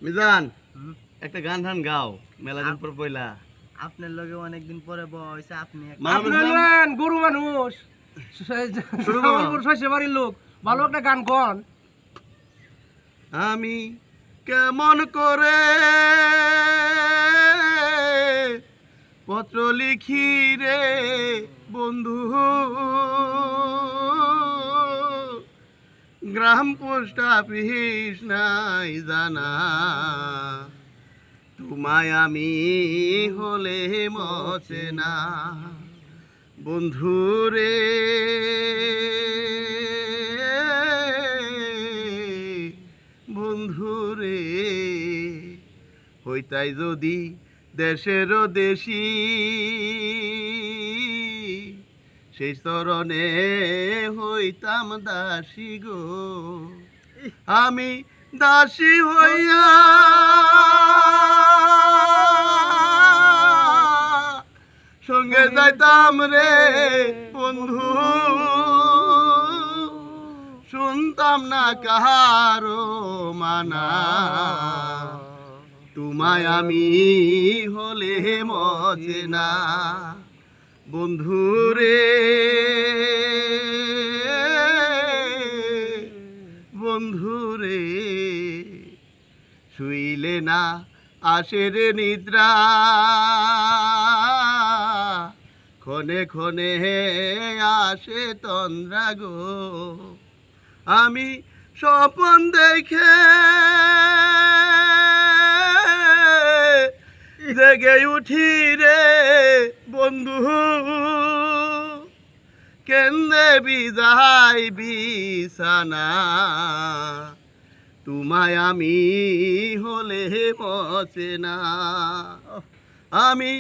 মিজান একটা গান টান গাও, মেলা দিন পর পয়লা। আপনার লগে অনেকদিন পরে বয়সে আপনি মাহমুদ আপনি ইসলাম, হলেন গরু মানুষ, শুরু করো। শ্যামলপুর শস্য বাড়ির লোক, ভালো একটা গান কন। আমি কেমন করে পত্র লিখি রে বন্ধু, গ্রাম পোস্ট অফিস নাই জানা, তোমায় আমি হলে মচে না বন্ধু রে। বন্ধু রে, হইতাই যদি দেশেরও দেশি, সেই চরণে হইতাম দাসী গো। আমি দাসী হইয়া সঙ্গে যাইতাম রে বন্ধু, শুনতাম না কাহারো মানা, তোমায় আমি হলে মজে না বন্ধু রে। বন্ধু রে, শুইলে না আসে রে নিদ্রা, ক্ষণে ক্ষণে আসে তন্দ্রা গো। আমি স্বপন দেখে জেগে উঠি রে বন্ধু, কেন্দে বিজাই বিছানা, তোমায় আমি হলে মচে না। আমি